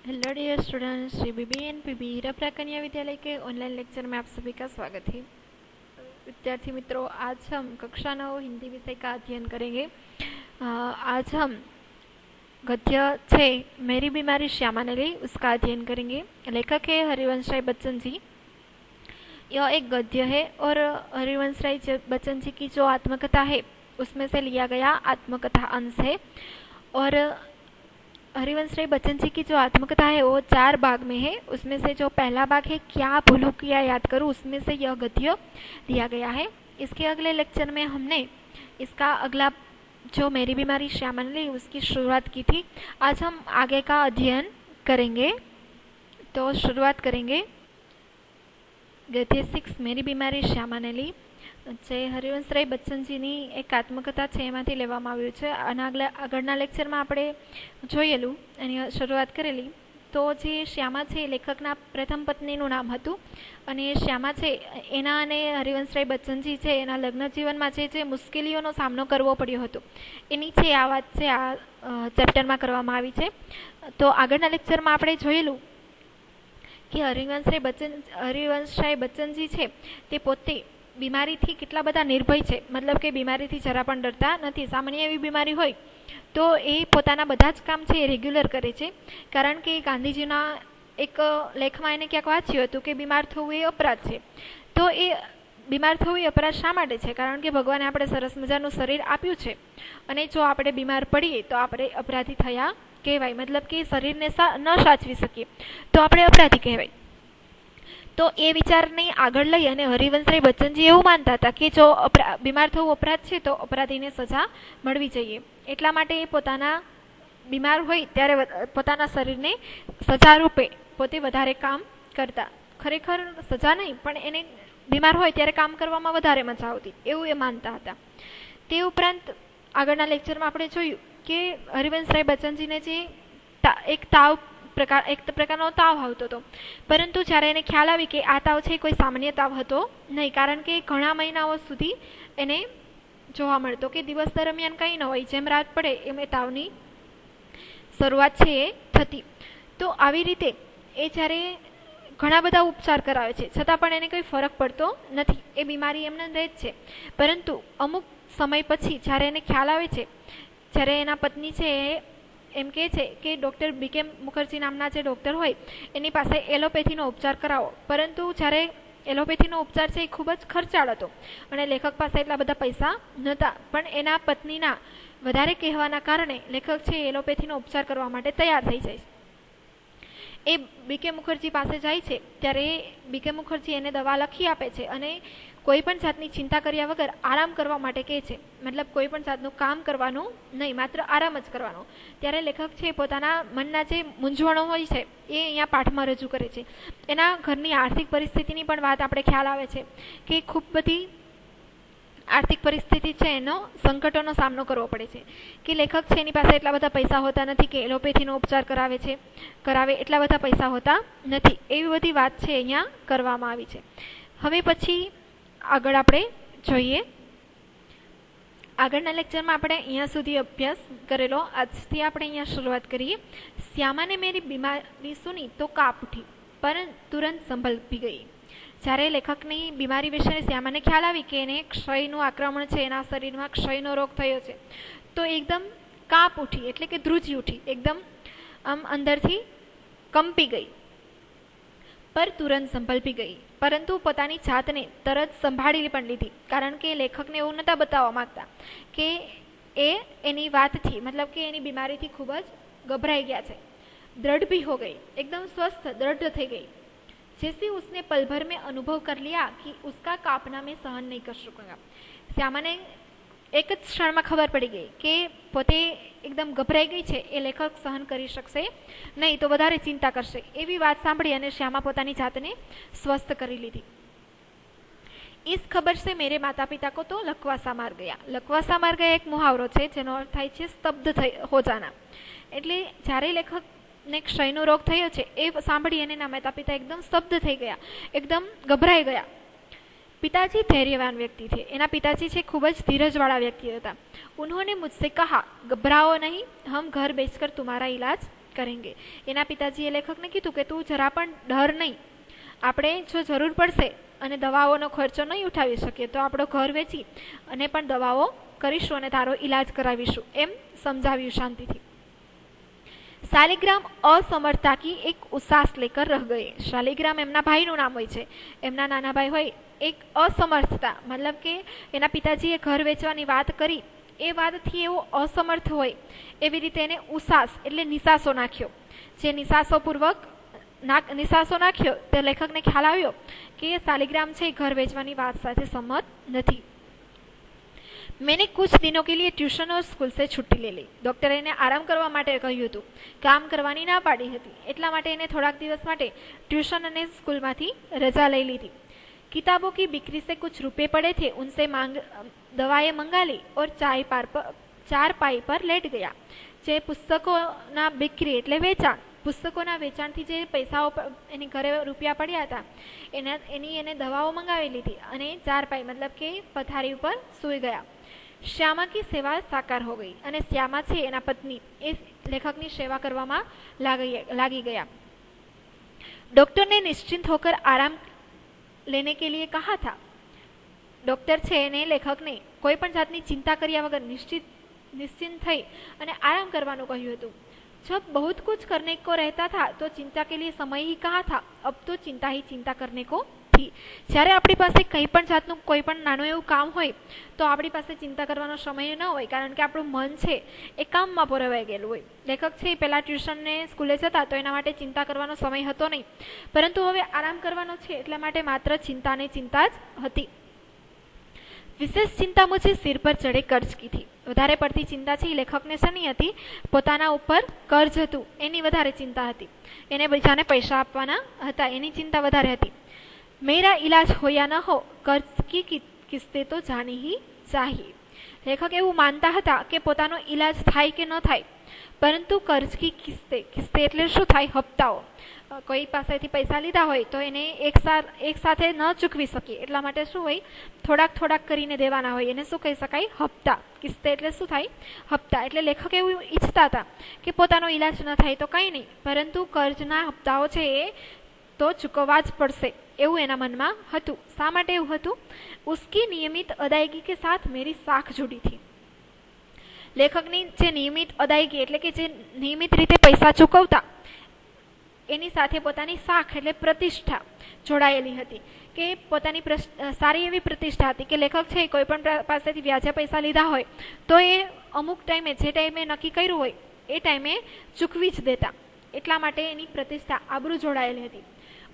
Hello dear students, Shri बीबी N PB हीराप्रा कन्या विद्यालय के ऑनलाइन लेक्चर में आप सभी का स्वागत है। विद्यार्थी मित्रों, आज हम कक्षा 9 हिंदी विषय का अध्ययन करेंगे। आज हम गद्य 6 मेरी बीमारी श्यामा ने ली उसका अध्ययन करेंगे। लेखक है हरिवंश राय बच्चन जी। यह एक गद्य है और हरिवंश राय बच्चन जी की जो आत्मकथा है उसमें से लिया गया आत्मकथा अंश है। और हरिवंश राय बच्चन जी की जो आत्मकथा है वो 4 भाग में है। उसमें से जो पहला भाग है क्या भूलूं किया याद करूं, उसमें से यह गद्य दिया गया है। इसके अगले लेक्चर में हमने इसका अगला जो मेरी बीमारी श्यामा ने ली उसकी शुरुआत की थी। आज हम आगे का अध्ययन करेंगे। तो शुरुआत करेंगे गद्य 6 मेरी बीमारी श्यामा ने ली જે હરિવંશ રાય બચ્ચનજીની એક આત્મકથા છે એમાંથી લેવામાં આવ્યું છે. અને આગળના લેક્ચરમાં આપણે જોયેલું એની શરૂઆત કરેલી. તો જે શ્યામા છે લેખકના પ્રથમ પત્નીનું નામ હતું અને શ્યામા છે એના અને હરિવંશ રાય બચ્ચનજી છે એના લગ્ન જીવનમાં જે મુશ્કેલીઓનો સામનો કરવો પડ્યો હતો એની છે આ વાત છે આ ચેપ્ટરમાં કરવામાં આવી છે. તો આગળના લેક્ચરમાં આપણે જોયેલું કે હરિવંશ રાય બચ્ચનજી છે તે પોતે બીમારીથી કેટલા બધા નિર્ભય છે. મતલબ કે બીમારીથી જરા પણ ડરતા નથી. સામાન્ય એવી બીમારી હોય તો એ પોતાના બધા જ કામ છે એ રેગ્યુલર કરે છે. કારણ કે ગાંધીજીના એક લેખમાં એને ક્યાંક વાંચ્યું હતું કે બીમાર થવું એ અપરાધ છે. તો એ બીમાર થવું એ અપરાધ શા માટે છે? કારણ કે ભગવાને આપણે સરસ મજાનું શરીર આપ્યું છે અને જો આપણે બીમાર પડીએ તો આપણે અપરાધી થયા કહેવાય. મતલબ કે શરીરને ન સાચવી શકીએ તો આપણે અપરાધી કહેવાય. તો એ વિચારને આગળ લઈ અને હરિવંશ રાય બચ્ચનજી એવું માનતા હતા કે જો બીમાર થવું અપરાધ છે તો અપરાધીને સજા મળવી જોઈએ. એટલા માટે એ પોતાના બીમાર હોય ત્યારે પોતાના શરીરને સજા રૂપે પોતે વધારે કામ કરતા. ખરેખર સજા નહીં પણ એને બીમાર હોય ત્યારે કામ કરવામાં વધારે મજા આવતી એવું એ માનતા હતા. તે ઉપરાંત આગળના લેક્ચરમાં આપણે જોયું કે હરિવંશ રાય બચ્ચનજીને જે એક પ્રકારનો તાવ આવતો હતો, પરંતુ જ્યારે એને ખ્યાલ આવી કે આ તાવ છે કોઈ સામાન્ય તાવ હતો નહીં. કારણ કે ઘણા મહિનાઓ સુધી એને જોવા મળતો કે દિવસ દરમિયાન કંઈ ન હોય, જેમ રાત પડે એમ એ તાવની શરૂઆત છે એ થતી. તો આવી રીતે એ જ્યારે ઘણા બધા ઉપચાર કરાવે છે છતાં પણ એને કંઈ ફરક પડતો નથી. એ બીમારી એમને રહે જ છે. પરંતુ અમુક સમય પછી જ્યારે એને ખ્યાલ આવે છે, જ્યારે એના પત્ની છે એમ કહે છે કે ડૉક્ટર બીકે મુખર્જી નામના જે ડૉક્ટર હોય એની પાસે એલોપેથીનો ઉપચાર કરાવો. પરંતુ જ્યારે એલોપેથીનો ઉપચાર છે એ ખૂબ જ ખર્ચાળ હતો અને લેખક પાસે એટલા બધા પૈસા નહોતા. પણ એના પત્નીના વધારે કહેવાના કારણે લેખક છે એલોપેથીનો ઉપચાર કરવા માટે તૈયાર થઈ જાય છે. એ બીકે મુખર્જી પાસે જાય છે ત્યારે બીકે મુખર્જી એને દવા લખી આપે છે અને કોઈ પણ જાતની ચિંતા કર્યા વગર આરામ કરવા માટે કહે છે. મતલબ કોઈ પણ જાતનું કામ કરવાનું નહીં, માત્ર આરામ જ કરવાનો. ત્યારે લેખક છે પોતાના મનના જે મૂંઝવણો હોય છે એ અહીંયા પાઠમાં રજૂ કરે છે. એના ઘરની આર્થિક પરિસ્થિતિની પણ વાત આપણે ખ્યાલ આવે છે કે ખૂબ બધી આર્થિક પરિસ્થિતિ છે એનો સંકટોનો સામનો કરવો પડે છે. કે લેખક છે એની પાસે એટલા બધા પૈસા હોતા નથી કે એલોપેથીનો ઉપચાર કરાવે એટલા બધા પૈસા હોતા નથી. એવી બધી વાત છે અહીંયા કરવામાં આવી છે. હવે પછી આગળ આપણે જોઈએ. આગળના લેક્ચરમાં આપણે અહીંયા સુધી અભ્યાસ કરેલો. આજથી આપણે અહીંયા શરૂઆત કરીએ. શ્યામાને મેરી બીમારી સુની તો કાપ ઉઠી પર તુરંત સંભળી ગઈ. જ્યારે લેખકની બીમારી વિશે શ્યામાને ખ્યાલ આવી કે એને ક્ષયનું આક્રમણ છે, એના શરીરમાં ક્ષયનો રોગ થયો છે, તો એકદમ કાપ ઉઠી એટલે કે ધ્રુજી ઉઠી, એકદમ આમ અંદરથી કંપી ગઈ. પર તુરંત સંભળી ગઈ, પરંતુ પોતાની જાતને તરત સંભાળી પણ લીધી. કારણ કે લેખકને એવું નહોતા બતાવવા માંગતા કે એ એની વાતથી મતલબ કે એની બીમારીથી ખૂબ જ ગભરાઈ ગયા છે. दृढ़ भी हो गई, एकदम स्वस्थ दृढ़ થઈ ગઈ. जैसे उसने पल भर में अनुभव कर लिया कि उसका कांपना में सहन नहीं कर सकूंगा. શ્યામાને એક જ ક્ષણમાં ખબર પડી ગઈ કે પોતે એકદમ ગભરાઈ ગઈ છે, એ લેખક સહન કરી શકશે નહીં તો વધારે ચિંતા કરશે. એવી વાત સાંભળી અને શ્યામા પોતાની જાતને સ્વસ્થ કરી લીધી. इस खबर से मेरे माता पिता को तो लकवासा मार गया. लकवासा मार गया એક મુહાવરો છે જેનો અર્થ થાય છે સ્તબ્ધ હો જાના. એટલે જ્યારે લેખકને ક્ષયનો રોગ થયો છે એ સાંભળી અને એના માતા પિતા એકદમ સ્તબ્ધ થઈ ગયા, એકદમ ગભરાઈ ગયા. पिताजी धैर्यवान व्यक्ति थे. एना पिताजी છે ખૂબ જ ધીરજવાળા વ્યક્તિ હતા. उन्होंने मुझसे कहा घबराओ नहीं, हम घर बैठकर तुम्हारा इलाज करेंगे। एना पिताजीए लेखकने कीधुं के तू जरा पण डर नहीं, આપણે જો જરૂર પડશે અને દવાઓનો ખર્ચો નહીં ઉઠાવી શકીએ તો આપણો ઘર વેચી અને પણ દવાઓ કરીશું અને તારો ઈલાજ કરાવીશું, એમ સમજાવ્યું શાંતિથી। શાલિગ્રામ असमर्थता की एक उसास लेकर रह गए। शालिग्राम एमना भाईનું નામ હોય છે, એમના નાના ભાઈ હોય। એક असमर्थता मतलब કે એના પિતાજીએ ઘર વેચવાની વાત કરી, એ વાતથી એવો અસમર્થ હોય એવી રીતે એને ઉસાસ એટલે નિસાસો નાખ્યો। જે નિસાસો નાખ્યો તે લેખકને ખ્યાલ આવ્યો કે શાલિગ્રામ છે ઘર વેચવાની વાત સાથે સંમત નથી। मैंने कुछ दिनों के लिए ट्यूशन और स्कूल से छुट्टी ले ली। डॉक्टरे એને આરામ કરવા માટે કહ્યું હતું, કામ કરવાની ના પાડી હતી, એટલા માટે એને થોડાક દિવસ માટે ટ્યુશન અને સ્કૂલમાંથી રજા લઈ લીધી। किताबों की बिक्री से कुछ रुपए पड़े थे, उनसे दवाएं मंगा ली और चारपाई पर लेट गया। જે પુસ્તકોના बिक्री એટલે વેચાણ, પુસ્તકોના વેચાણથી જે પૈસાઓ એની ઘરે રૂપિયા પડ્યા હતા એની એને દવાઓ મંગાવી લીધી અને ચારપાઈ मतलब કે પથારી ઉપર સૂઈ ગયા। श्यामा की सेवा साकार हो गई અને શ્યામા છે એના પત્ની એ લેખકની સેવા કરવામાં લાગી ગયા। डॉक्टर ने निश्चिंत होकर आराम लेने के लिए कहा था। डॉक्टर છે એને લેખકને કોઈ પણ જાતની चिंता કર્યા वगर निश्चिंत થઈ અને આરામ કરવાનું કહ્યું હતું। जब बहुत कुछ करने को रहता था तो चिंता के लिए समय ही कहा था, अब तो चिंता ही चिंता करने को थी। જ્યારે આપણી પાસે કંઈ પણ જાતનું કોઈ પણ નાનું એવું કામ હોય તો આપણી પાસે ચિંતા કરવાનો સમય ન હોય, કારણ કે આપણું મન છે એ કામમાં પરોવાઈ ગયેલું હોય। લેખક છે પહેલાં ટ્યુશન ને સ્કૂલે જતા તો એના માટે ચિંતા કરવાનો સમય હતો નહીં, પરંતુ હવે આરામ કરવાનો છે એટલા માટે માત્ર ચિંતા ને ચિંતા જ હતી। विशेष चिंता मुझे सिर पर चढ़े कर्ज की थी। વધારે પડતી ચિંતા છે લેખકને શેની હતી? પોતાના ઉપર કર્જ હતું એની વધારે ચિંતા હતી, એને બીજાને પૈસા આપવાના હતા એની ચિંતા વધારે હતી। मेरा इलाज हो या न हो, कर्ज की किस्तें तो जानी ही चाहिए। લેખક એવું માનતા હતા કે પોતાનો ઈલાજ થાય કે ન થાય, પરંતુ કર્જ કી કિસ્તે એટલે શું થાય? હપ્તાઓ। કોઈ પાસેથી પૈસા લીધા હોય તો એને એક સાથે ન ચૂકવી શકીએ એટલા માટે શું હોય? થોડાક કરીને દેવાના હોય, એને શું કહી શકાય? હપ્તા। કિસ્તે એટલે શું થાય? હપ્તા। એટલે લેખક એવું ઈચ્છતા હતા કે પોતાનો ઈલાજ ન થાય તો કંઈ નહીં, પરંતુ કર્જના હપ્તાઓ છે એ તો ચૂકવવા જ પડશે એવું એના મનમાં હતું। શા માટે એવું હતું? उसकी नियमित अदायगी के साथ मेरी साख जुड़ी थी। લેખકની જે નિયમિત અદાયગી એટલે કે જે નિયમિત રીતે પૈસા ચૂકવતા એની સાથે પોતાની સાખ એટલે પ્રતિષ્ઠા જોડાયેલી હતી, કે પોતાની સારી એવી પ્રતિષ્ઠા હતી કે લેખક છે કોઈ પણ પાસેથી વ્યાજે પૈસા લીધા હોય તો એ અમુક ટાઈમે જે ટાઈમે નક્કી કર્યું હોય એ ટાઈમે ચૂકવી જ દેતા, એટલા માટે એની પ્રતિષ્ઠા આબરૂ જોડાયેલી હતી।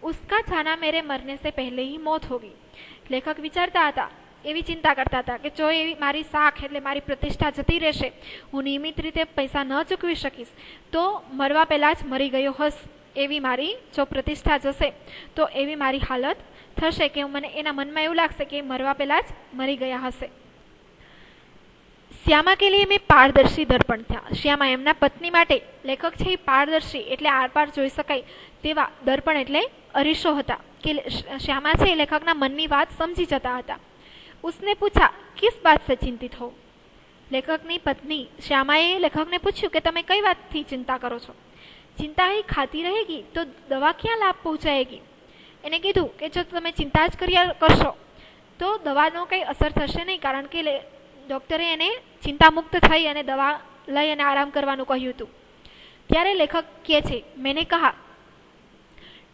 उसका जाना मेरे मरने से पहले ही मौत होगी। लेखक विचारता था, एवी चिंता करता था कि जो एवी मारी साख એટલે મારી પ્રતિષ્ઠા જતી રહેશે, હું નિયમિત રીતે પૈસા ન ચૂકવી શકીશ તો મરવા પહેલા જ મરી ગયો હશ, એવી મારી જો પ્રતિષ્ઠા જશે તો એવી મારી હાલત થશે કે મને એના મનમાં એવું લાગશે કે મરવા પહેલા જ મરી ગયા હશે। શ્યામા કે लिए मैं पारदर्शी दर्पण था। શ્યામા એમના પત્ની માટે લેખક છે પારદર્શી એટલે આરપાર જોઈ શકાય તેવા દર્પણ એટલે અરીસો હતા, કે શ્યામા છે લેખકના મનની વાત સમજી જતા હતા। उसने पूछा, किस बात से चिंतित हो? લેખકની પત્ની શ્યામાએ લેખકને પૂછ્યું કે તમે કઈ વાતથી ચિંતા કરો છો? चिंता ही खाती रहेगी तो दवा क्या लाभ पहुंचाएगी? એને કીધું કે જો તમે ચિંતા જ કરશો તો દવાનો કઈ અસર થશે નહીં, કારણ કે ડોક્ટરે એને ચિંતા મુક્ત થઈ અને દવા લઈ અને આરામ કરવાનું કહ્યું હતું। ત્યારે લેખક કહે છે, मैंने कहा,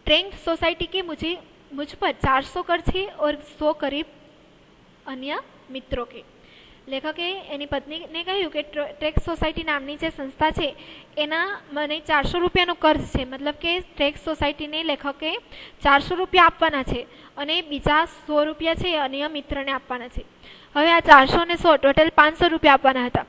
ट्रेंड सोसाइटी के मुझ पर 400 कर्ज है और 100 करीब अन्य मित्रों के। લેખકે એની પત્નીને કહ્યું કે ટેક્સ સોસાયટી નામની જે સંસ્થા છે એના મને 400 રૂપિયાનું કર્જ છે, મતલબ કે ટેક્સ સોસાયટીને લેખકે 400 રૂપિયા આપવાના છે અને બીજા 100 રૂપિયા છે અન્ય મિત્રને આપવાના છે। હવે આ 400 ને 100 ટોટલ 500 રૂપિયા આપવાના હતા।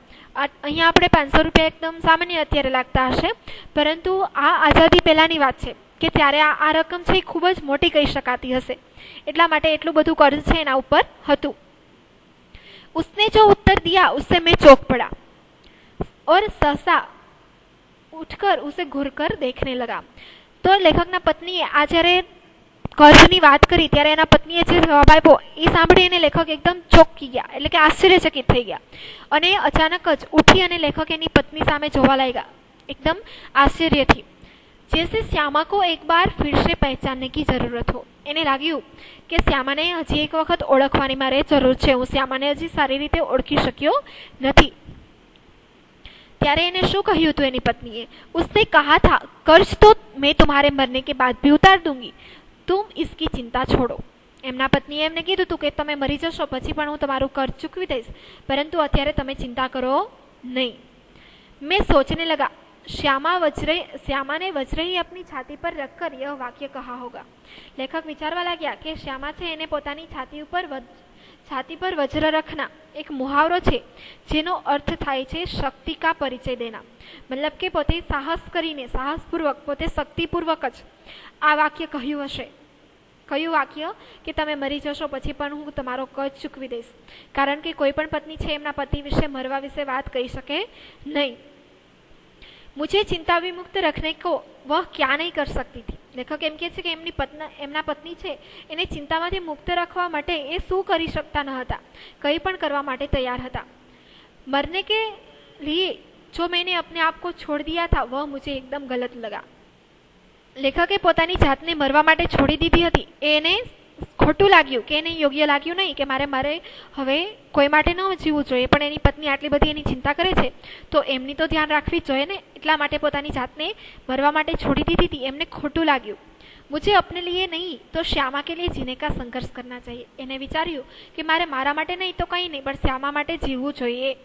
અહીંયા આપણે 500 રૂપિયા એકદમ સામાન્ય અત્યારે લાગતા હશે, પરંતુ આ આઝાદી પહેલાની વાત છે કે ત્યારે આ રકમ છે ખૂબ જ મોટી કહી શકાતી હશે, એટલા માટે એટલું બધું કર્જ છે એના ઉપર હતું। उसने जो उत्तर दिया उससे मैं चौंक पड़ा और सहसा उठकर उसे घूरकर देखने लगा। तो लेखकना पत्नीए आ જ્યારે કર્જની વાત કરી ત્યારે એના પત્નીએ જે જવાબ આપ્યો એ સાંભળીને લેખક એકદમ ચોંકી ગયા, એટલે કે આશ્ચર્યચકિત થઈ ગયા અને અચાનક જ ઉઠી અને લેખક એની પત્ની સામે જોવા લાગ્યા। एकदम आश्चर्य थी, जैसे श्यामा को एक बार फिर से पहचानने की जरूरत हो। એને લાગ્યું કે શ્યામાને હજી એક વખત ઓળખવાની મારે જરૂર છે, હું શ્યામાને હજી સારી રીતે ઓળખી શક્યો નથી। ત્યારે એને શું કહ્યું હતું એની પત્નીએ? उसने कहा था कर्ज तो मैं तुम्हारे मरने के बाद भी उतार दूंगी, तुम इसकी चिंता छोड़ो। એમના પત્નીએ એમને કીધું હતું કે તમે મરી જશો પછી પણ હું તમારું કર્જ ચૂકવી દઈશ, પરંતુ અત્યારે તમે ચિંતા કરો નહીં। मैं सोचने लगा श्यामा ने वज्रही अपनी छाती पर रखकर यह वाक्य कहा होगा। लेखक विचारवा लाग्या कि श्यामा छे एने पोतानी छाती पर वज्र रखना एक मुहावरो छे जेनो अर्थ थाय छे शक्ति का परिचय देना। मतलब के पोते साहस करीने साहसपूर्वक पोते शक्तिपूर्वक ज आ वाक्य कह्युं हशे। कयुं वाक्य? कि તમે મરી જશો પછી પણ હું તમારો કર્જ ચૂકવી દઈશ, કારણ કે કોઈ પણ પત્ની છે એમના પતિ વિશે મરવા વિશે વાત કહી શકે નહીં। मुझे चिंता विमुक्त रखने को वह क्या नहीं कर सकती थी। लेखक एम कहे छे कि एमना पत्नी छे एने चिंतामांथी मुक्त रखवा माटे ए शुं करी शकता न हता, कंई पण करवा माटे तैयार हता। मरने के लिए जो मैंने अपने आप को छोड़ दिया था वह मुझे एकदम गलत लगा। लेखके पोतानी जातने मरवा माटे छोड़ी दीधी हती एने खोटું લાગ્યું કે એને યોગ્ય લાગ્યું નહીં કે મારે હવે કોઈ માટે ન જીવવું જોઈએ, પણ એની પત્ની આટલી બધી એની ચિંતા કરે છે તો એમની તો ધ્યાન રાખવી જ જોઈએ ને, એટલા માટે પોતાની જાતને મરવા માટે છોડી દીધી હતી। એમને ખોટું લાગ્યું। मुझे अपने लिए नहीं तो श्यामा के लिए जीने का संघर्ष करना चाहिए। એને વિચાર્યું કે મારે મારા માટે નહીં તો કંઈ નહીં, પણ શ્યામા માટે જીવવું જોઈએ।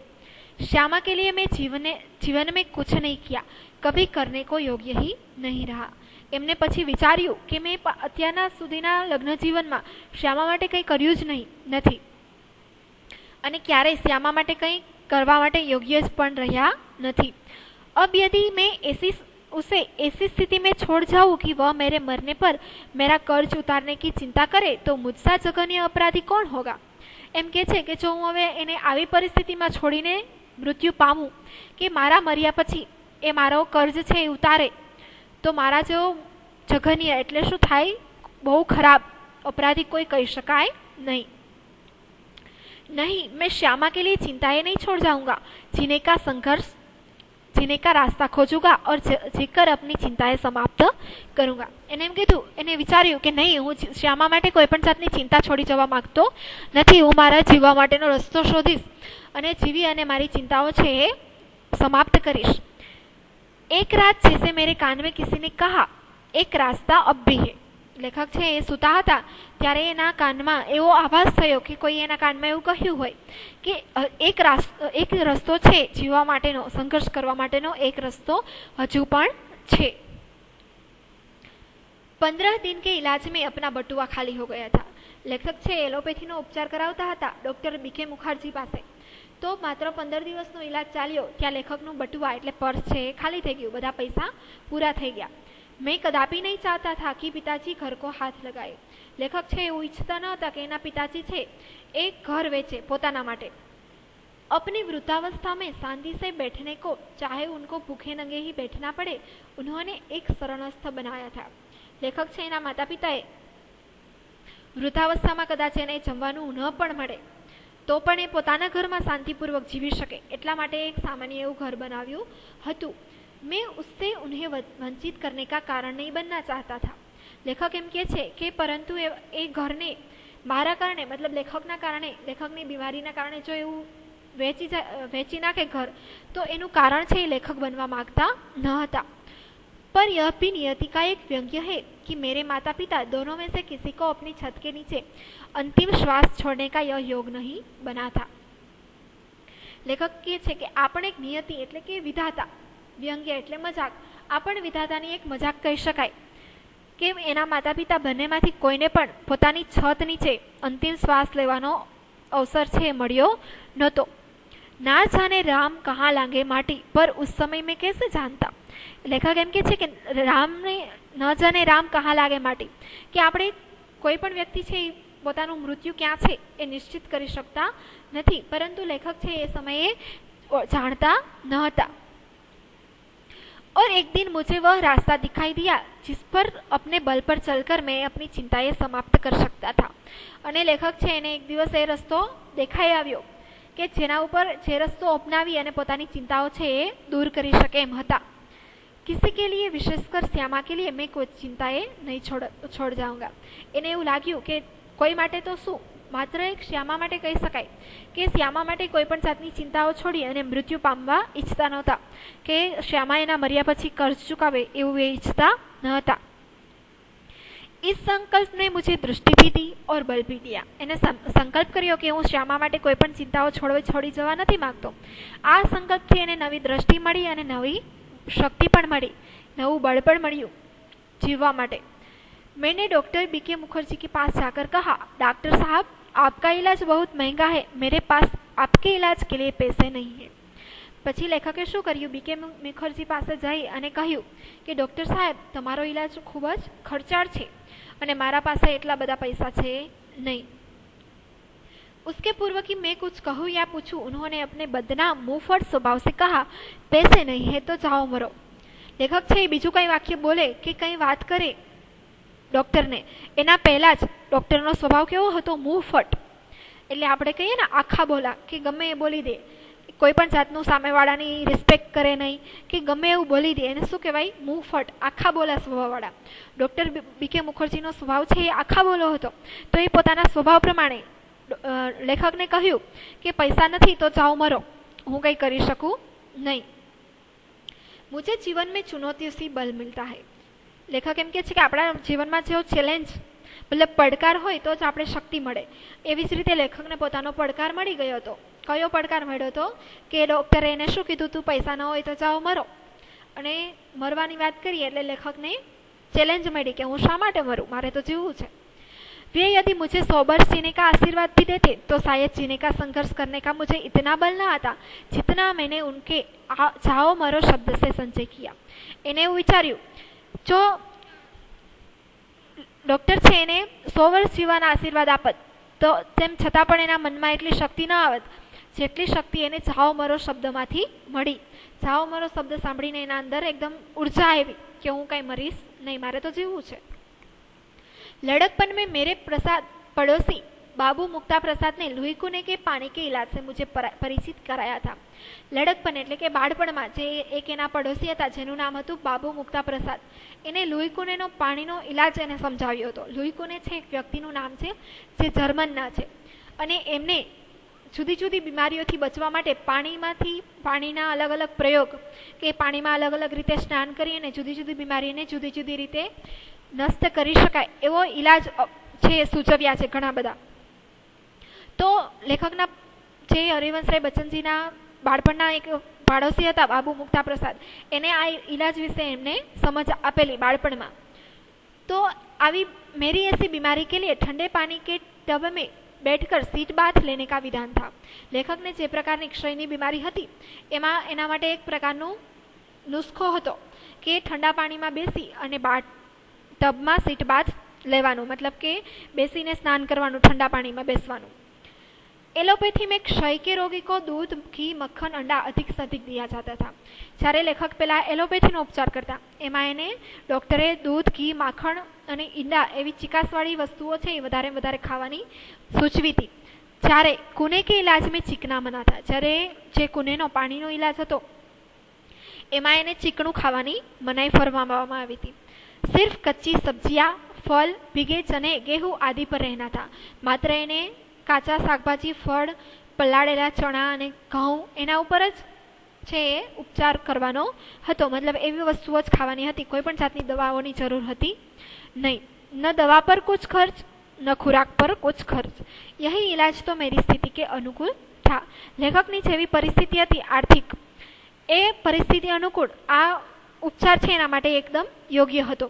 श्यामा के लिए मैं जीवन में कुछ नहीं किया, कभी करने को योग्य ही नहीं रहा। એમને પછી વિચાર્યું કે મેં અત્યારના સુધીના લગ્ન જીવનમાં શ્યામા માટે કંઈ કર્યું જ નથી અને ક્યારેય શ્યામા માટે કંઈ કરવા માટે યોગ્ય જ પણ રહ્યા નથી। अब यदि मैं उसे ऐसी स्थिति में छोड़ जाऊं कि वह मेरे मरने पर मेरा कर्ज उतारने की चिंता करे तो मुझसा जघन्य अपराधी कौन होगा। एम के छे कि जो हूँ हवे एने आवी परिस्थितिमां छोड़ीने मृत्यु पामूं कि मारा मर्या पछी ए मारो कर्ज छे उतारे तो मारा जो जघन्य एटले शुं थाय, बहु खराब अपराधी कोई कही शकाय नहीं। नहीं, मैं श्यामा के लिए चिंताएं नहीं छोड़ जाऊंगा, जीने का रास्ता खोजूंगा और जीकर अपनी चिंताएं समाप्त करूंगा। એને એમ કીધું, એને વિચાર્યું કે નહીં, હું શ્યામા માટે કોઈ પણ જાતની चिंता छोड़ी जवा मागतो નથી, હું मारा जीवा माटेनो रस्तो शोधीश અને जीवी અને મારી चिंताओं छे ए समाप्त करीश। एक रात जैसे मेरे कान में किसी ने कहा एक रास्ता अब भी है। लेखक छे ए सुता हता त्यारे एना कानमा एवो आवाज थयो कि कोई एना कानमा एवुं कह्युं होय कि एक रस्तो छे जीवा माटेनो, संघर्ष करवा माटेनो एक रस्तो हजू पण छे। 15 दिन के इलाज में अपना बटुआ खाली हो गया था। लेखक छे एलोपैथीनो उपचार करावता हता डॉक्टर बीके मुखर्जी पासे। तो मात्र 15 दिवसनो इलाज चाल्यो त्यां लेखकनुं बटुआ एटले पर्स छे खाली थई गयुं, बधा पैसा पूरा थई गया। मैं कदापि नहीं चाहता था कि पिताजी घर को हाथ लगाए। लेखक छे एवुं इच्छता न हता कि एना पिताजी छे एक घर वेचे पोताना माटे। अपनी वृद्धावस्था में शांति से बैठने को, चाहे उनको भूखे नंगे ही बैठना पड़े, उन्होंने एक शरणस्थ बनाया था। लेखक छे एना माता पिताए वृद्धावस्थामां कदाच एने जमवानुं न पण मळे तो पण ए पोताना घरमां शांतिपूर्वक जीवी शके एटला माटे एक सामान्य एवुं घर बनाव्युं हतुं। मैं उससे उन्हें वंचित करने का कारण नहीं बनना चाहता था। लेखक एम कहे छे कि परंतु ए घरने मारा कारणे, मतलब लेखकना कारणे, लेखकनी बीमारीना कारणे जो एवुं वेची नाखे घर तो एनुं कारण छे लेखक बनवा मागता न हता। पर यह भी नियति का एक व्यंग्य है कि मेरे माता पिता दोनों में से किसी को अपनी छत के नीचे अंतिम श्वास छोड़ने का यह योग नहीं बना था। लेखक कहे छे कि आपण एक नियति एटले के विधाता, व्यंग्य एटले मजाक, आपण विधातानी एक मजाक कही शकाय કે એના માતા પિતા બંનેમાંથી કોઈને પણ પોતાની છત નીચે અંતિમ શ્વાસ લેવાનો અવસર છે મળ્યો નહોતો। ना जाने राम कहाँ लांगे माटी पर उस समय में कैसे जानता। लेखक एम कहे छे कि राम ने न जाने राम कहाँ लागे माटी कि આપણે કોઈ પણ વ્યક્તિ છે પોતાનું મૃત્યુ ક્યાં છે એ નિશ્ચિત કરી શકતા નથી, પરંતુ લેખક છે એ સમયે જાણતા ન હતા। और एक दिन मुझे वह रास्ता दिखाई दिया जिस पर अपने बल पर चलकर मैं अपनी चिंताएं समाप्त कर सकता था। અને લેખક છે એને એક દિવસ એ રસ્તો દેખાઈ આવ્યો કે જેના ઉપર જે રસ્તો અપનાવી અને પોતાની ચિંતાઓ છે એ દૂર કરી શકે એમ હતા। किसी के लिए विशेषकर श्यामा के लिए मैं कोई चिंताएं नहीं छोड़ जाऊंगा। એને એવું લાગ્યું કે કોઈ માટે તો શું, માત્ર એક શ્યામા માટે કહી શકાય કે શ્યામા માટે કોઈ પણ જાતની ચિંતાઓ છોડી અને મૃત્યુ પામવા ઈચ્છતા નહોતા, કે શ્યામા એના મર્યા પછી કર્જ ચૂકવે એવું એ ઈચ્છતા ન હતા। इस संकल्प ने मुझे दृष्टि भी दी और बल भी दिया। એને સંકલ્પ કર્યો કે હું શ્યામા માટે કોઈ પણ ચિંતાઓ છોડી જવા નથી માંગતો। આ સંકલ્પથી એને નવી દ્રષ્ટિ મળી અને નવી શક્તિ પણ મળી, નવું બળ પણ મળ્યું જીવવા માટે। मैंने डॉक्टर बीके मुखर्जी के पास जाकर कहा, डॉक्टर साहब आपका इलाज बहुत महंगा है, मेरे पास आपके इलाज के लिए पैसे नहीं है। પછી લેખકે શું કર્યું, બીકે મુખર્જી પાસે જઈ અને કહ્યું કે ડૉક્ટર સાહેબ તમારો ઇલાજ ખૂબ જ ખર્ચાળ છે અને મારા પાસે એટલા બધા પૈસા છે નહીં। उसके पूर्व कि मैं कुछ कहूँ या पूछूं, उन्होंने अपने बदनाम मुंहफट स्वभाव से कहा, पैसे नहीं है तो जाओ मरो। લેખક છે એ બીજું કંઈ વાક્ય બોલે કે કંઈ વાત કરે ડૉક્ટરને એના પહેલાં જ ડૉક્ટરનો સ્વભાવ કેવો હતો, મુંહફટ, એટલે આપણે કહીએ ને આખા બોલા, કે ગમે એ બોલી દે, કોઈ પણ જાતનું સામેવાળાની રિસ્પેક્ટ કરે નહીં, કે ગમે એવું બોલી દે, એને શું કહેવાય, મુંહફટ, આખા બોલા સ્વભાવવાળા। ડૉક્ટર બીકે મુખર્જીનો સ્વભાવ છે એ આખા બોલો હતો, તો એ પોતાના સ્વભાવ પ્રમાણે લેખકને કહ્યું કે પૈસા નથી તો જાઓ મરો, હું કંઈ કરી શકું નહીં। मुझे जीवन में चुनौतियों से बल मिलता है। लेखक एम कहे कि आपણા જીવનમાં जो चैलेंज मतलब પડકાર હોય તો જ આપણે શક્તિ મળે। એવી જ રીતે લેખકને પોતાનો પડકાર મળી ગયો હતો। કયો પડકાર મળ્યો હતો કે ડૉક્ટરે એને શું કીધું, તું પૈસા ન હોય તો જાઓ મરો, અને મરવાની વાત કરી એટલે લેખકને ચેલેન્જ મળી કે હું શા માટે મરું, મારે તો જીવવું છે। वे यदि मुझे 100 वर्ष जीने का आशीर्वाद भी देते तो शायद जीने का संघर्ष करने का मुझे इतना बल न आता जितना मैंने उनके जाओ मरो शब्द से संचय किया। એને એવું વિચાર્યું, જો ડૉક્ટર છે એને 100 વર્ષ જીવવાના આશીર્વાદ આપત તો તેમ છતાં પણ એના મનમાં એટલી શક્તિ ન આવત જેટલી શક્તિ એને જાઓ મરો શબ્દમાંથી મળી। જાઓ મરો શબ્દ સાંભળીને એના અંદર એકદમ ઉર્જા આવી કે હું કાંઈ મરીશ નહીં, મારે તો જીવવું છે। लड़कपन में मेरे प्रसाद पड़ोसी बाबू मुक्ता प्रसाद ने लुई कुने के पानी के इलाज से मुझे परिचित कराया था। लड़कपन એટલે કે બાળપણમાં જે એક એના પડોશી હતા જેનું નામ હતું બાબુ મુક્તા પ્રસાદ, એને લુઈ કુનેનો પાણીનો ઇલાજ એને સમજાવ્યો હતો। લુઈ કુને છે એક વ્યક્તિનું નામ છે જે જર્મનના છે અને એમને જુદી જુદી બીમારીઓથી બચવા માટે પાણીના અલગ અલગ પ્રયોગ કે પાણીમાં અલગ અલગ રીતે સ્નાન કરી અને જુદી જુદી બીમારીને જુદી જુદી રીતે નષ્ટ કરી શકાય એવો ઇલાજ છે સૂચવ્યા છે ઘણા બધા। તો લેખકના જે હરિવંશરાય બચ્ચનજીના બાળપણના એક પાડોશી હતા બાબુ મુક્તા પ્રસાદ, એને આ ઇલાજ વિશે એમને સમજ આપેલી બાળપણમાં। તો આવી मेरी ऐसी बीमारी के लिए ठंडे पानी के टब में बैठकर सीट बाथ लेने का विधान था। लेखकने जे प्रकारनी क्षयनी बीमारी हती एमां एना माटे एक प्रकारनो नुस्खो हतो के ठंडा पाणीमां बेसी अने टबमां सीट बाथ लेवानुं, मतलब के बेसीने स्नान करवानुं, ठंडा पाणीमां बेसवानुं। एलोपैथी में क्षय के रोगी को दूध, घी, मक्खन, अंडा अधिक से अधिक दिया जाता था। જ્યારે લેખક પેલા એલોપેથીનો ઉપચાર કરતા એમાં એને ડૉક્ટરે દૂધ, ઘી, માખણ અને ઈંડા એવી ચીકાસવાળી વસ્તુઓ છે એ વધારે ખાવાની સૂચવી હતી। જ્યારે કુને કે ઇલાજ મેં ચીકના મના था, જ્યારે જે કુનેનો પાણીનો ઇલાજ હતો એમાં એને ચીકણું ખાવાની મનાઈ ફરમાવવામાં આવી હતી। सिर्फ कच्ची सब्जियां, फल, भीगे चने, गेहूं आदि पर रहना था। मात्र एने काचा शाकभाजी, फळ, पलाळेला चणा अने घऊं एना उपर ज छे उपचार करवानो हतो, मतलब एवी वस्तुओ ज खावानी हती, कोई पण जातनी दवाओनी जरूर हती नहीं। न दवा पर कुछ खर्च न खुराक पर कुछ खर्च। यही इलाज तो मेरी स्थिति के अनुकूल था। लेखकनी जेवी परिस्थिति हती आर्थिक, ए परिस्थिति अनुकूल आ उपचार छे एना माटे एकदम योग्य हतो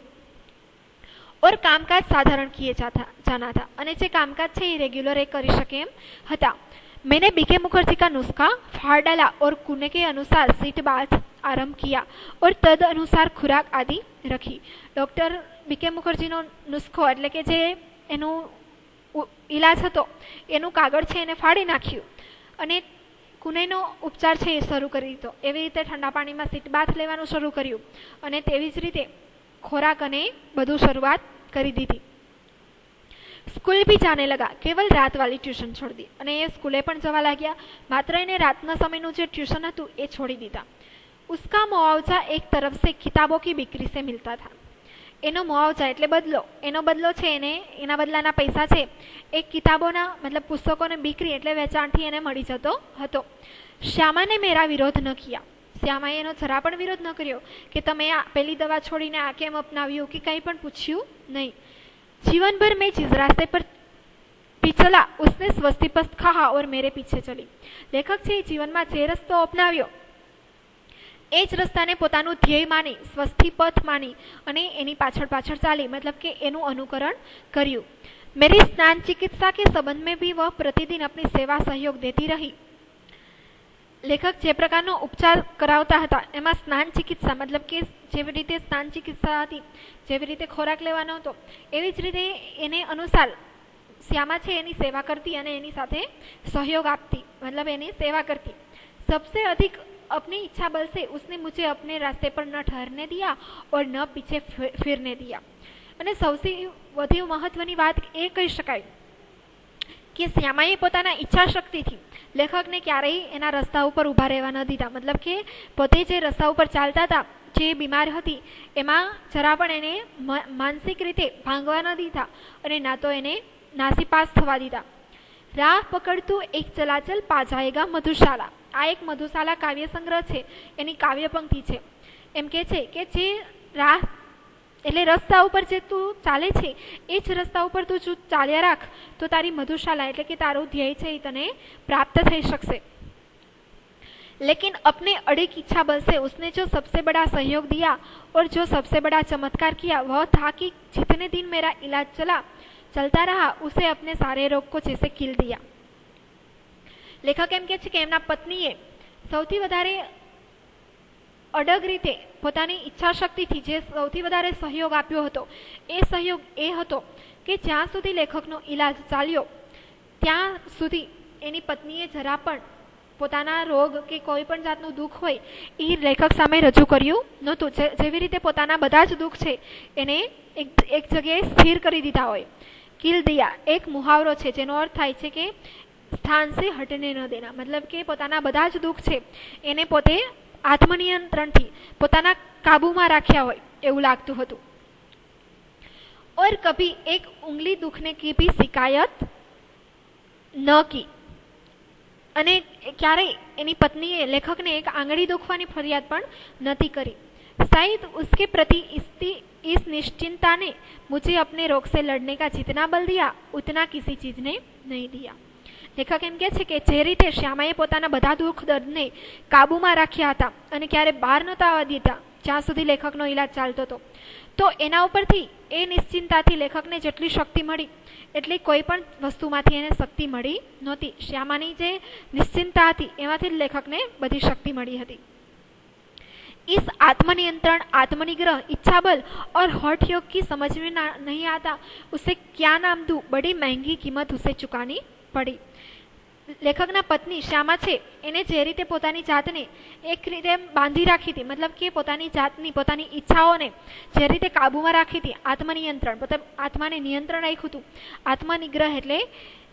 और कामकाज साधारण किए जाना था अने जे कामकाज छे रेग्युलर करी शके एम हता। मैंने बीके मुखर्जी का नुस्खा फाड़ डाला और कुने के अनुसार सीट बाथ आरंभ किया और तद अनुसार खुराक आदि रखी। डॉक्टर बीके मुखर्जी नो नुस्खो एटले के जे एनो इलाज हतो एनु कागळ छे एने फाड़ी नाख्युं अने कुनेनो उपचार छे ए शरू करी दीधो। एवी रीते ठंडा पाणीमां सीट बाथ लेवानुं शरू कर्युं अने तेवी ज रीते खोराक अने बधुं शरूआत करी दीधी। स्कूल भी जाने लगा, केवल रात वाली ट्यूशन छोड़ दी अने ए स्कूले पण जवा लाग्या। मात्र एने रातना समयनुं जे ट्यूशन हतुं ए छोड़ी दीधा। उसका मुआवजा एक तरफ से किताबों की बिक्री से मिलता था. એનો મુઆવજા એટલે બદલો, એનો બદલો છે એને, એના બદલાના પૈસા છે એ કિતાબોના મતલબ પુસ્તકોને બિક્રી એટલે વેચાણથી એને મળી જતો હતો. શ્યામાને મેરા વિરોધ ન કિયા. શ્યામાએ એનો જરા પણ વિરોધ ન કર્યો કે તમે આ પેલી દવા છોડીને આ કેમ અપનાવ્યું કે કંઈ પણ પૂછ્યું નહીં. જીવનભર મેં जिस रास्ते पर चला उसने स्वस्तिपथ कहा और मेरे पीछे चली. લેખક છે જીવનમાં જે રસ્તો અપનાવ્યો એ જ રસ્તાને પોતાનું ધ્યેય માની, સ્વસ્તિપથ માની અને એની પાછળ પાછળ ચાલી, મતલબ કે એનું અનુકરણ કર્યું. मेरी स्नान चिकित्सा के संबंध में भी वह प्रतिदिन अपनी सेवा सहयोग देती रही. લેખક જે પ્રકારનો ઉપચાર કરાવતા હતા એમાં સ્નાન ચિકિત્સા મતલબ કે જેવી રીતે સ્નાન ચિકિત્સા હતી, જેવી રીતે ખોરાક લેવાનો હતો એવી જ રીતે એને અનુસાર શ્યામા છે એની સેવા કરતી અને એની સાથે સહયોગ આપતી, मतलब એની સેવા કરતી. सबसे अधिक अपनी इच्छा बल से उसने मुझे अपने रास्ते पर न ठहरने दिया और न पीछे फिरने दिया. અને સૌથી વધુ મહત્વની વાત એ કહી શકાય કે શ્યામાએ પોતાના ઈચ્છા શક્તિથી લેખકને ક્યારેય એના રસ્તા ઉપર ઊભા રહેવા ન દીધા. મતલબ કે પોતે જે રસ્તા ઉપર ચાલતા હતા, જે બીમાર હતી એમાં જરા પણ એને માનસિક રીતે ભાંગવા ન દીધા અને ના તો એને નાસીપાસ થવા દીધા. રાહ પકડતું એક ચલાચલ પા જાયેગા મધુશાલા. આ એક મધુશાલા કાવ્ય સંગ્રહ છે, એની કાવ્ય પંક્તિ છે. એમ કે છે કે જે રાહ એટલે રસ્તા ઉપર જે તું ચાલે છે એ જ રસ્તા ઉપર તું જો ચાલ્યા રાખ તો તારી મધુશાલા એટલે કે તારું ધ્યેય છે એ તને પ્રાપ્ત થઈ શકશે. लेकिन अपने अड़िग इच्छा बल से उसने जो सबसे बड़ा सहयोग दिया और जो सबसे बड़ा चमत्कार किया वह था कि जितने दिन मेरा इलाज चलता रहा उसे अपने सारे रोग को जैसे किल दिया. લેખક એમ કે છે કે એમના પત્નીએ સૌથી વધારે અડગ રીતે પોતાની ઈચ્છા શક્તિથી જે સૌથી વધારે સહયોગ આપ્યો હતો એ સહયોગ એ હતો કે જ્યાં સુધી લેખકનો ઈલાજ ચાલ્યો ત્યાં સુધી એની પત્નીએ જરા પણ પોતાના રોગ કે કોઈ પણ જાતનું દુઃખ હોય એ લેખક સામે રજૂ કર્યું નહોતું. જેવી રીતે પોતાના બધા જ દુઃખ છે એને એક જગ્યાએ સ્થિર કરી દીધા હોય. કિલ દિયા એક મુહાવરો છે જેનો અર્થ થાય છે કે સ્થાન સે હટને ન દેના, મતલબ કે પોતાના બધા જ દુઃખ છે એને પોતે આત્મનિયંત્રણથી પોતાના કાબુમાં રાખ્યા હોય એવું લાગતું હતું. और कभी एक उंगली दुखने की भी शिकायत न की. અને ક્યારેય એની પત્નીએ લેખકને એક આંગળી દુખવાની ફરિયાદ પણ નથી કરી. शायद उसके प्रति इस निश्चिंता ने मुझे अपने रोग से लड़ने का जितना बल दिया उतना किसी चीज ने नहीं दिया. લેખક એમ કહે છે કે જે રીતે શ્યામાએ પોતાના બધા દુઃખ દર્દને કાબૂમાં રાખ્યા હતા અને ક્યારે બહાર નહોતા આવવા દીધા જ્યાં સુધી લેખકનો ઈલાજ ચાલતો હતો, તો એના ઉપરથી એ નિશ્ચિંતાથી લેખકને જેટલી શક્તિ મળી એટલી કોઈ પણ વસ્તુમાંથી એને શક્તિ મળી નહોતી. શ્યામાની જે નિશ્ચિંતા હતી એમાંથી લેખકને બધી શક્તિ મળી હતી. इस आत्मनियंत्रण, आत्मनिग्रह, इच्छा बल और हठ योग की समझ में नहीं आता उसे क्या नाम दूं, बड़ी महंगी कीमत उसे चुकानी पड़ी. લેખકના પત્ની શ્યામા છે એને જે રીતે પોતાની જાતને એક રીતે બાંધી રાખી હતી, મતલબ કે પોતાની જાતની પોતાની ઈચ્છાઓને જે રીતે કાબૂમાં રાખી હતી, આત્મનિયંત્રણ મતલબ આત્માને નિયંત્રણ રાખ્યું હતું. આત્મનિગ્રહ એટલે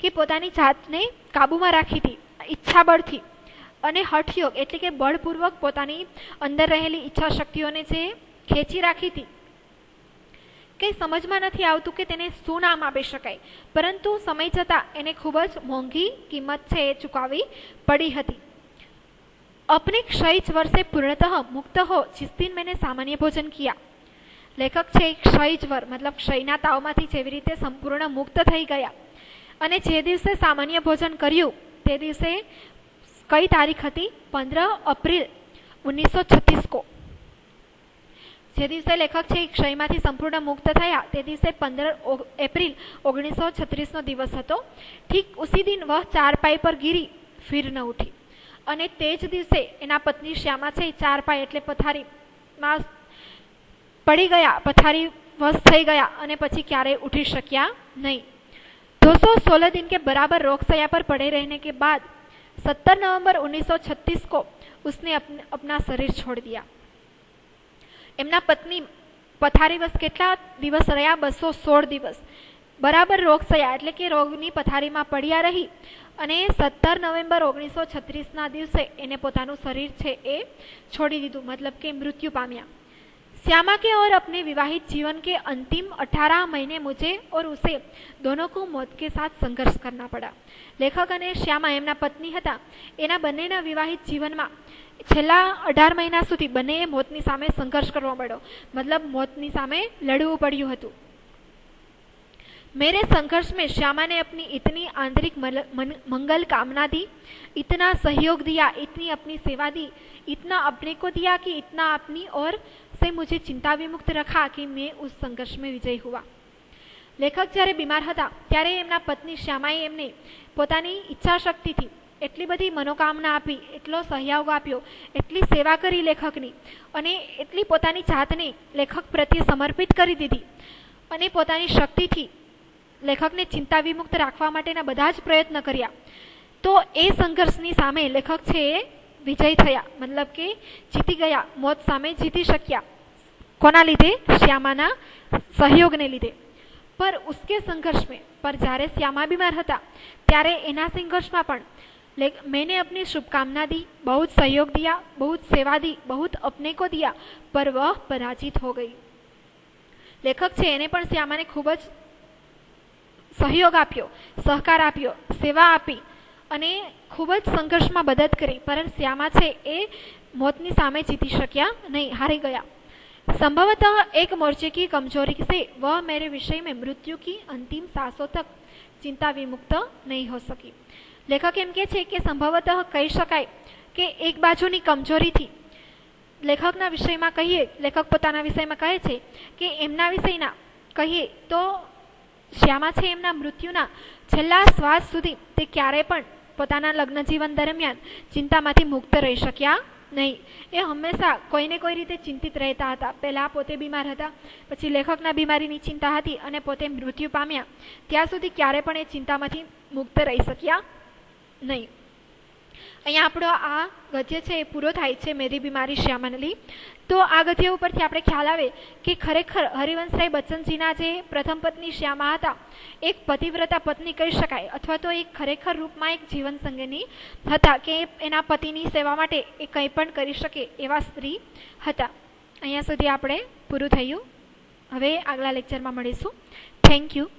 કે પોતાની જાતને કાબૂમાં રાખી હતી ઈચ્છાબળથી, અને હઠયોગ એટલે કે બળપૂર્વક પોતાની અંદર રહેલી ઈચ્છા શક્તિઓને જે ખેંચી રાખી હતી. કંઈ સમજમાં નથી આવતું કે તેને શું નામ આપી શકાય, પરંતુ સમય જતાં એને ખૂબ જ મોંઘી કિંમત છે એ ચૂકવવી પડી હતી. अपने क्षयज वर्ष से पूर्णतः मुक्त हो जिस दिन मैंने सामान्य भोजन किया. લેખક છે ક્ષયજ વર મતલબ ક્ષયના તાવમાંથી જેવી રીતે સંપૂર્ણ મુક્ત થઈ ગયા અને જે દિવસે સામાન્ય ભોજન કર્યું તે દિવસે કઈ તારીખ હતી? 15 એપ્રિલ 1936 को. જે દિવસે લેખક છે ક્ષયમાંથી સંપૂર્ણ મુક્ત થયા તે દિવસે 15 એપ્રિલ 1936 નો દિવસ હતો. ઠીક ઉસી દિન વહ ચારપાઈ પર ગીરી ફિર ન ઉઠી. અને તે જ દિવસે એના પત્ની શ્યામા છે ચારપાઈ એટલે પથારીમાં પડી ગયા, પથારી વશ થઈ ગયા અને પછી ક્યારેય ઉઠી શક્યા નહીં. 216 दिन के बराबर रोगशैया पर पड़े रहने के बाद 17 नवंबर 1936 को उसने अपना शरीर छोड़ दिया. એમના પત્ની પથારી વશ કેટલા દિવસ રહ્યા? 216 દિવસ. બરાબર રોગશયા એટલે કે રોગની પથારીમાં પડ્યા રહી અને 17 નવેમ્બર 1936ના દિવસે એને પોતાનું શરીર છે એ છોડી દીધું, મતલબ કે મૃત્યુ પામ્યા। श्यामा के और अपने विवाहित जीवन के अंतिम 18 महीने मुझे और उसे दोनों को मौत के साथ संघर्ष करना पड़ा। लेखक અને શ્યામા એમના પત્ની હતા, એના બંનેના વિવાહિત જીવનમાં છેલ્લા 18 મહિના સુધી બંનેએ મોતની સામે સંઘર્ષ કરવો પડ્યો, મતલબ મોતની સામે લડવું પડ્યું હતું। मेरे संघर्ष में श्यामा ने अपनी इतनी आंतरिक मंगल कामना दी, इतना सहयोग दिया, इतनी अपनी सेवा दी, इतना अपने को दिया कि इतना अपनी ओर से मुझे चिंता विमुक्त रखा कि मैं उस संघर्ष में विजयी हुआ। लेखक જ્યારે બીમાર હતા ત્યારે એમના પત્ની શ્યામાએ એમને પોતાની ઈચ્છા શક્તિથી એટલી બધી મનોકામના આપી, એટલો સહયોગ આપ્યો, એટલી સેવા કરી લેખકની અને એટલી પોતાની જાતને લેખક પ્રત્યે સમર્પિત કરી દીધી અને પોતાની શક્તિથી લેખકને ચિંતા વિમુક્ત રાખવા માટેના બધા જ પ્રયત્ન કર્યા। તો એ સંઘર્ષની સામે લેખક છે એ વિજય થયા, મતલબ કે જીતી ગયા, મોત સામે જીતી શક્યા। કોના લીધે? શ્યામાના સહયોગને લીધે। पर उसके संघर्ष में पर जारे श्यामा बीमार હતા ત્યારે એના સંઘર્ષમાં પણ मैंने अपनी शुभकामना दी, बहुत सहयोग दिया, बहुत सेवा दी, बहुत अपने को दिया, पर वह पराजित हो गई। लेखक છે એને પણ શ્યામાને ખૂબ જ સહયોગ આપ્યો, સહકાર આપ્યો, સેવા આપી અને ખૂબ જ સંઘર્ષમાં મદદ કરી, પરંતુ શ્યામા છે એ મોતની સામે જીતી શક્યા નહીં, હારી ગયા। संभवतः एक मोर्चे की कमजोरी से वह मेरे विषय में मृत्यु की अंतिम सांसों तक चिंता विमुक्त नहीं हो सकी। लेखक एम के छे कि संभवतः कही शकाय कि एक बाजुनी कमजोरी थी लेखकना विषयमां कहीए, लेखक पोताना विषयमां कहे छे कि एमना विषयना कहीए तो श्यामा छे एमना मृत्युना छेल्ला श्वास सुधी ते क्यारे पण पोताना लग्न जीवन दरमियान चिंतामांथी मुक्त रही शक्या नहीं। ए हमेशा कोई ने कोई रीते चिंतित रहता था। पहला पोते बीमार था, पछी लेखकना बीमारीनी चिंता हती अने पोते मृत्यु पाम्या, त्यां सुधी क्यारे पण ए चिंतामांथी मुक्त रही शक्या नहीं। अहींया आपणो आ गद्य छे ए पूरो थाय छे मेरी बीमारी श्यामाने ली। तो आ गद्य उपरथी आपणे ख्याल आवे कि खरेखर हरिवंशराय बच्चनजीना जे प्रथम पत्नी श्यामा हता एक पतिव्रता पत्नी कही शकाय, अथवा तो एक खरेखर रूपमां एक जीवन संगिनी हता कि एना पतिनी सेवा माटे ए कंई पण करी शके एवा स्त्री हता। अहींया सुधी आपणे पूरुं थयुं। हवे आगला लेक्चरमां मळीशुं। Thank you.